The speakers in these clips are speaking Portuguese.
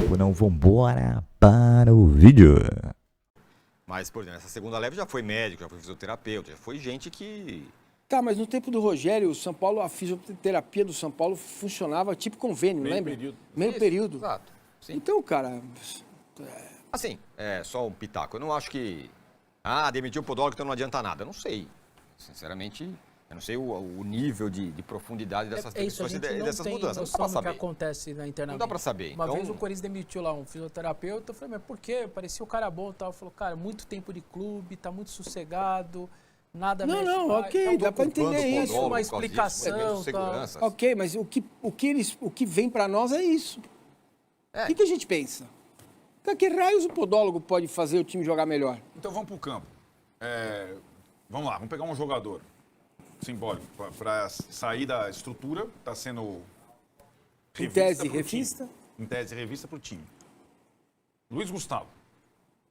tempo, não. Vambora para o vídeo. Mas, por exemplo, essa segunda leve já foi médico, já foi fisioterapeuta, já foi gente que... Tá, mas no tempo do Rogério, o São Paulo, a fisioterapia do São Paulo funcionava tipo convênio, Meio lembra? período. Meio Isso, período. Exato. Sim. Então, cara, Assim, só um pitaco. Eu não acho que... demitiu o podólogo, então não adianta nada. Eu não sei. Sinceramente, eu não sei o nível de profundidade dessas isso, a demissões gente e não dessas tem mudanças. Não dá noção pra do que saber. acontece na internamente. Não dá pra saber. Uma Então- vez o Corinthians demitiu lá um fisioterapeuta, eu falei, mas por quê? Parecia o cara bom e tal. Falou, cara, muito tempo de clube, tá muito sossegado, nada Não, mexe, não, vai. ok, Então, dá pra culpando entender o isso. podólogo uma por causa disso, explicação, menos tal. segurança. Ok, mas o que vem pra nós é isso. É. O que a gente pensa? Cara, que raios o podólogo pode fazer o time jogar melhor? Então vamos pro campo. Vamos lá, vamos pegar um jogador simbólico para sair da estrutura, está sendo Em tese, pro time. revista? Em tese, revista para o time. Luiz Gustavo.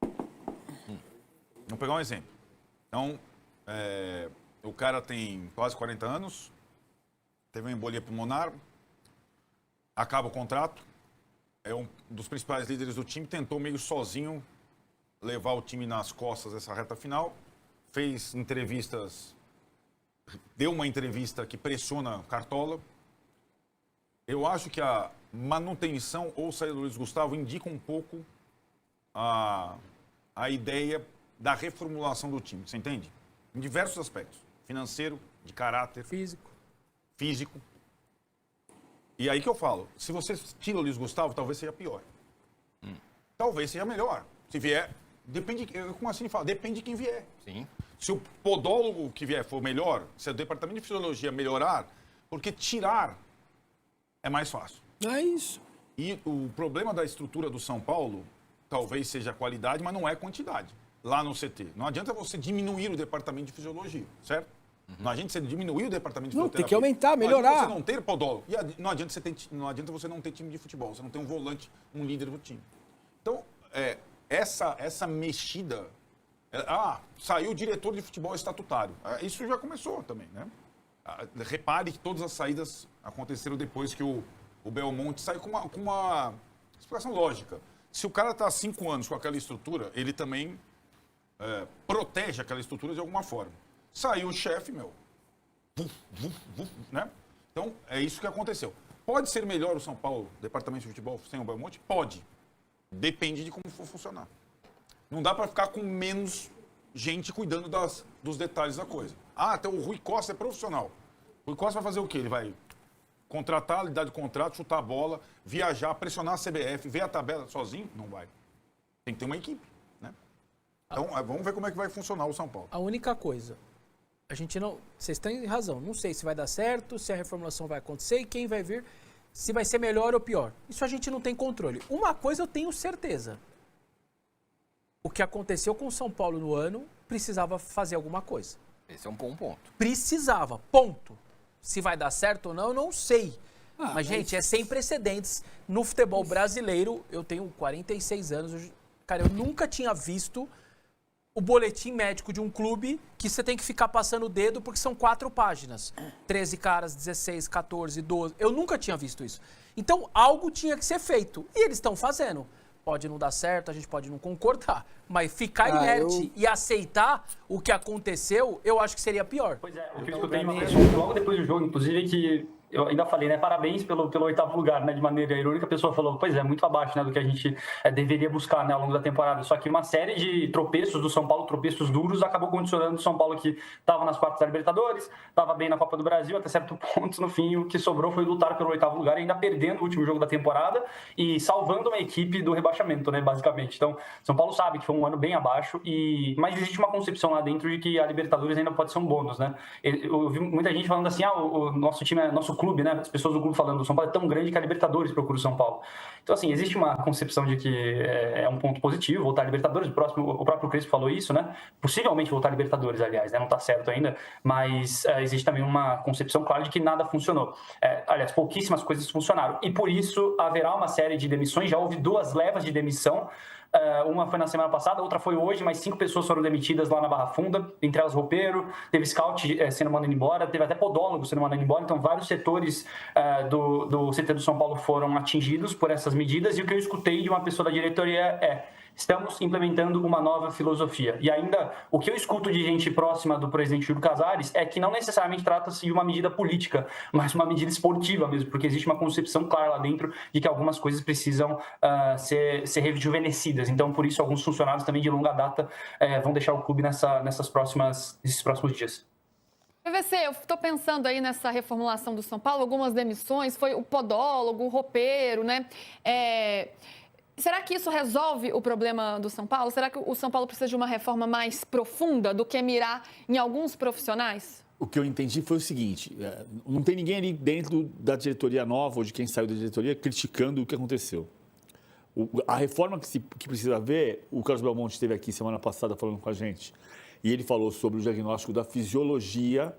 Vamos pegar um exemplo. Então, o cara tem quase 40 anos, teve uma embolia pulmonar, acaba o contrato, é um dos principais líderes do time, tentou meio sozinho levar o time nas costas essa reta final, fez entrevistas, deu uma entrevista que pressiona Cartola. Eu acho que a manutenção ou saída do Luiz Gustavo indica um pouco a ideia da reformulação do time, você entende? Em diversos aspectos, financeiro, de caráter, físico. E aí que eu falo, se você tira o Luiz Gustavo, talvez seja pior. Talvez seja melhor. Se vier, depende, como assim fala, depende de quem vier. Sim. Se o podólogo que vier for melhor, se o departamento de fisiologia melhorar, porque tirar é mais fácil. É isso. E o problema da estrutura do São Paulo talvez seja a qualidade, mas não é a quantidade. Lá no CT. Não adianta você diminuir o departamento de fisiologia, certo? Não adianta você diminuir o departamento de Não, fisioterapia. tem que aumentar, Não adianta melhorar. você não ter podólogo. E não adianta você não ter time de futebol. Você não tem um volante, um líder do time. Então, essa mexida... saiu o diretor de futebol estatutário. Isso já começou também, né? Repare que todas as saídas aconteceram depois que o Belmonte saiu com uma explicação lógica. Se o cara está há 5 anos com aquela estrutura, ele também protege aquela estrutura de alguma forma. Saiu o chefe, né? Então, é isso que aconteceu. Pode ser melhor o São Paulo, departamento de futebol, sem o Belmonte? Pode. Depende de como for funcionar. Não dá para ficar com menos gente cuidando dos detalhes da coisa. Até o Rui Costa é profissional. O Rui Costa vai fazer o quê? Ele vai contratar, lidar de contrato, chutar a bola, viajar, pressionar a CBF, ver a tabela sozinho? Não vai. Tem que ter uma equipe, né? Então, vamos ver como é que vai funcionar o São Paulo. A única coisa, a gente não... Vocês têm razão, não sei se vai dar certo, se a reformulação vai acontecer e quem vai vir, se vai ser melhor ou pior. Isso a gente não tem controle. Uma coisa eu tenho certeza. O que aconteceu com o São Paulo no ano, precisava fazer alguma coisa. Esse é um bom ponto. Precisava, ponto. Se vai dar certo ou não, eu não sei. Mas, gente, é sem precedentes. No futebol brasileiro, eu tenho 46 anos, cara, eu nunca tinha visto o boletim médico de um clube que você tem que ficar passando o dedo porque são 4 páginas. 13 caras, 16, 14, 12. Eu nunca tinha visto isso. Então, algo tinha que ser feito. E eles estão fazendo. Pode não dar certo, a gente pode não concordar. Mas ficar inerte e aceitar o que aconteceu, eu acho que seria pior. Pois é, o que eu escutei uma pessoa logo depois do jogo, inclusive, que eu ainda falei, né, parabéns pelo 8º lugar, né, de maneira irônica, a pessoa falou, pois é, muito abaixo, né, do que a gente deveria buscar, né, ao longo da temporada, só que uma série de tropeços do São Paulo, tropeços duros, acabou condicionando o São Paulo que estava nas quartas da Libertadores, estava bem na Copa do Brasil, até certo ponto, no fim, o que sobrou foi lutar pelo 8º lugar, ainda perdendo o último jogo da temporada e salvando uma equipe do rebaixamento, né, basicamente. Então, São Paulo sabe que foi um ano bem abaixo, mas existe uma concepção lá dentro de que a Libertadores ainda pode ser um bônus, né. Eu ouvi muita gente falando assim, o nosso time, nosso clube, né, as pessoas do clube falando, o São Paulo é tão grande que a Libertadores procura o São Paulo. Então, assim, existe uma concepção de que é um ponto positivo voltar a Libertadores, o próprio Crespo falou isso, né, possivelmente voltar a Libertadores, aliás, né, não está certo ainda, mas existe também uma concepção clara de que nada funcionou. Aliás, pouquíssimas coisas funcionaram, e por isso haverá uma série de demissões, já houve 2 levas de demissão. Uma foi na semana passada, outra foi hoje, mas 5 pessoas foram demitidas lá na Barra Funda, entre elas roupeiro, teve scout sendo mandado embora, teve até podólogo sendo mandado embora, então vários setores setores do CT do São Paulo foram atingidos por essas medidas, e o que eu escutei de uma pessoa da diretoria é: estamos implementando uma nova filosofia. E ainda, o que eu escuto de gente próxima do presidente Júlio Casares é que não necessariamente trata-se de uma medida política, mas uma medida esportiva mesmo, porque existe uma concepção clara lá dentro de que algumas coisas precisam ser rejuvenescidas. Então, por isso, alguns funcionários também de longa data vão deixar o clube nesses próximos dias. PVC, eu estou pensando aí nessa reformulação do São Paulo, algumas demissões, foi o podólogo, o roupeiro, né? Será que isso resolve o problema do São Paulo? Será que o São Paulo precisa de uma reforma mais profunda do que mirar em alguns profissionais? O que eu entendi foi o seguinte, não tem ninguém ali dentro da diretoria nova ou de quem saiu da diretoria criticando o que aconteceu. A reforma que precisa ver, o Carlos Belmonte esteve aqui semana passada falando com a gente, e ele falou sobre o diagnóstico da fisiologia.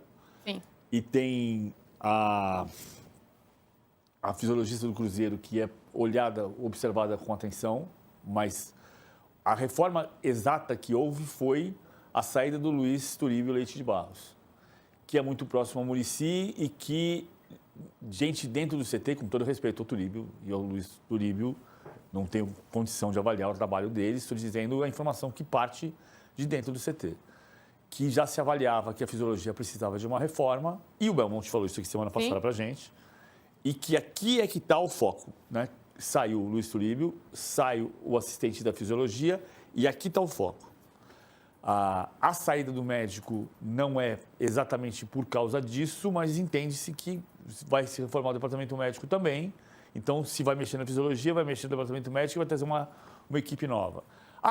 Sim. E tem a fisiologista do Cruzeiro que é observada com atenção, mas a reforma exata que houve foi a saída do Luiz Turíbio Leite de Barros, que é muito próximo ao Muricy e que gente dentro do CT, com todo respeito ao Turíbio e ao Luiz Turíbio, não tenho condição de avaliar o trabalho deles, estou dizendo a informação que parte de dentro do CT, que já se avaliava que a fisiologia precisava de uma reforma, e o Belmonte falou isso aqui semana passada para a gente, e que aqui é que está o foco, né? Saiu o Luiz Turíbio, sai o assistente da fisiologia, e aqui está o foco. A saída do médico não é exatamente por causa disso, mas entende-se que vai se reformar o departamento médico também. Então, se vai mexer na fisiologia, vai mexer no departamento médico e vai trazer uma equipe nova.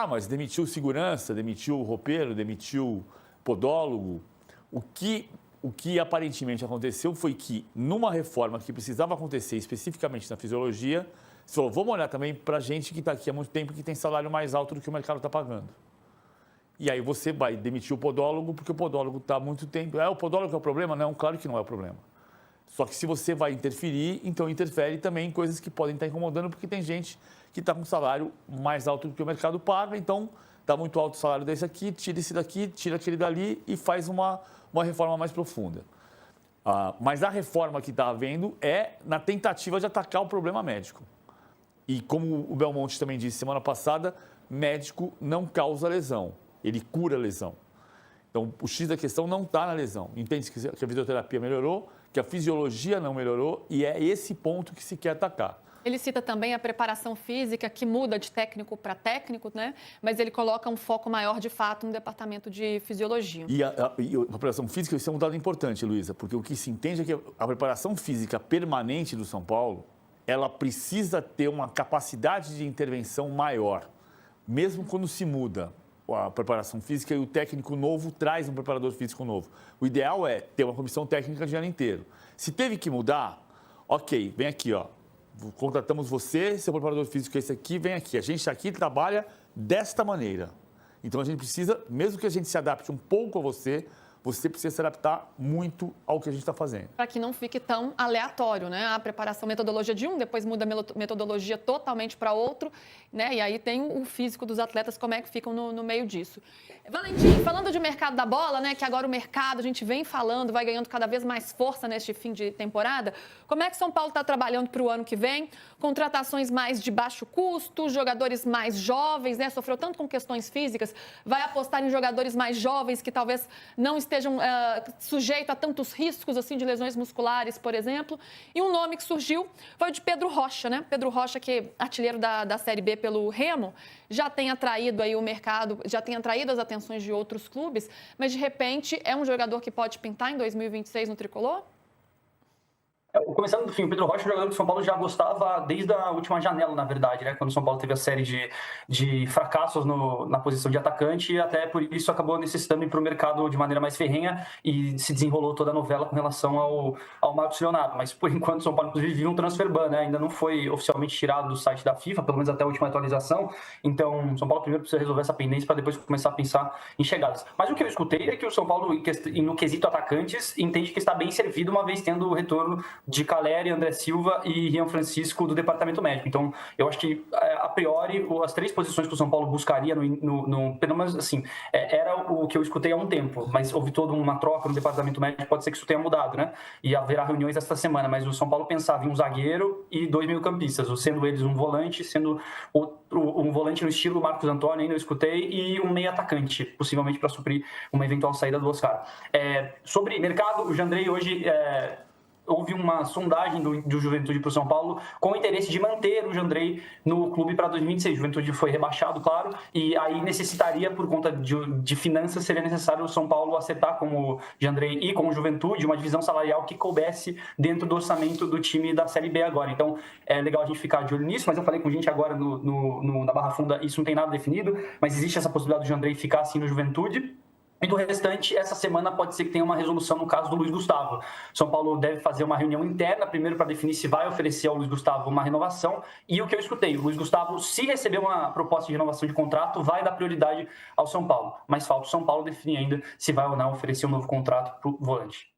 Mas demitiu segurança, demitiu roupeiro, demitiu podólogo. O que aparentemente aconteceu foi que, numa reforma que precisava acontecer especificamente na fisiologia, você falou, vamos olhar também para gente que está aqui há muito tempo, que tem salário mais alto do que o mercado está pagando. E aí você vai demitir o podólogo, porque o podólogo está há muito tempo. O podólogo é o problema? Não, claro que não é o problema. Só que se você vai interferir, então interfere também em coisas que podem estar incomodando, porque tem gente que está com um salário mais alto do que o mercado paga, então está muito alto o salário desse aqui, tira esse daqui, tira aquele dali e faz uma reforma mais profunda. Mas a reforma que está havendo é na tentativa de atacar o problema médico. E como o Belmonte também disse semana passada, médico não causa lesão, ele cura a lesão. Então, o X da questão não está na lesão. Entende que a fisioterapia melhorou, que a fisiologia não melhorou, e é esse ponto que se quer atacar. Ele cita também a preparação física, que muda de técnico para técnico, né? Mas ele coloca um foco maior, de fato, no departamento de fisiologia. E a preparação física, isso é um dado importante, Luísa, porque o que se entende é que a preparação física permanente do São Paulo, ela precisa ter uma capacidade de intervenção maior, mesmo quando se muda a preparação física e o técnico novo traz um preparador físico novo. O ideal é ter uma comissão técnica de ano inteiro. Se teve que mudar, ok, vem aqui, ó. Contratamos você, seu preparador físico é esse aqui, vem aqui. A gente aqui trabalha desta maneira. Então a gente precisa, mesmo que a gente se adapte um pouco a você precisa se adaptar muito ao que a gente está fazendo. Para que não fique tão aleatório, né? A preparação, metodologia de um, depois muda a metodologia totalmente para outro, né? E aí tem o físico dos atletas, como é que ficam no meio disso. Valentim, falando de mercado da bola, né? Que agora o mercado, a gente vem falando, vai ganhando cada vez mais força neste fim de temporada. Como é que São Paulo está trabalhando para o ano que vem? Contratações mais de baixo custo, jogadores mais jovens, né? Sofreu tanto com questões físicas, vai apostar em jogadores mais jovens que talvez não estejam sujeitos a tantos riscos assim de lesões musculares, por exemplo. E um nome que surgiu foi o de Pedro Rocha, né? Pedro Rocha, que é artilheiro da Série B pelo Remo, já tem atraído aí o mercado, já tem atraído as atenções de outros clubes, mas de repente é um jogador que pode pintar em 2026 no Tricolor? Começando do fim, o Pedro Rocha, jogador que o São Paulo já gostava desde a última janela, na verdade, né? Quando o São Paulo teve a série de fracassos na posição de atacante, e até por isso acabou necessitando ir para o mercado de maneira mais ferrenha e se desenrolou toda a novela com relação ao Marcos Leonardo. Mas, por enquanto, o São Paulo, inclusive, viu um transfer ban, né? Ainda não foi oficialmente tirado do site da FIFA, pelo menos até a última atualização. Então, o São Paulo primeiro precisa resolver essa pendência para depois começar a pensar em chegadas. Mas o que eu escutei é que o São Paulo, no quesito atacantes, entende que está bem servido, uma vez tendo o retorno de Caleri, André Silva e Rian Francisco do departamento médico. Então, eu acho que a priori, as 3 posições que o São Paulo buscaria, pelo menos assim, era o que eu escutei há um tempo, mas houve toda uma troca no departamento médico, pode ser que isso tenha mudado, né? E haverá reuniões esta semana, mas o São Paulo pensava em um zagueiro e 2 meio-campistas, sendo eles um volante, sendo um volante no estilo Marcos Antônio, ainda eu escutei, e um meio atacante, possivelmente para suprir uma eventual saída do Oscar. Sobre mercado, o Jandrei hoje... houve uma sondagem do Juventude para o São Paulo com o interesse de manter o Jandrei no clube para 2026. O Juventude foi rebaixado, claro, e aí necessitaria, por conta de finanças, seria necessário o São Paulo acertar com o Jandrei e com o Juventude uma divisão salarial que coubesse dentro do orçamento do time da Série B agora. Então, é legal a gente ficar de olho nisso, mas eu falei com gente agora na Barra Funda, isso não tem nada definido, mas existe essa possibilidade do Jandrei ficar assim no Juventude. E do restante, essa semana pode ser que tenha uma resolução no caso do Luiz Gustavo. São Paulo deve fazer uma reunião interna, primeiro para definir se vai oferecer ao Luiz Gustavo uma renovação. E o que eu escutei, o Luiz Gustavo, se receber uma proposta de renovação de contrato, vai dar prioridade ao São Paulo. Mas falta o São Paulo definir ainda se vai ou não oferecer um novo contrato para o volante.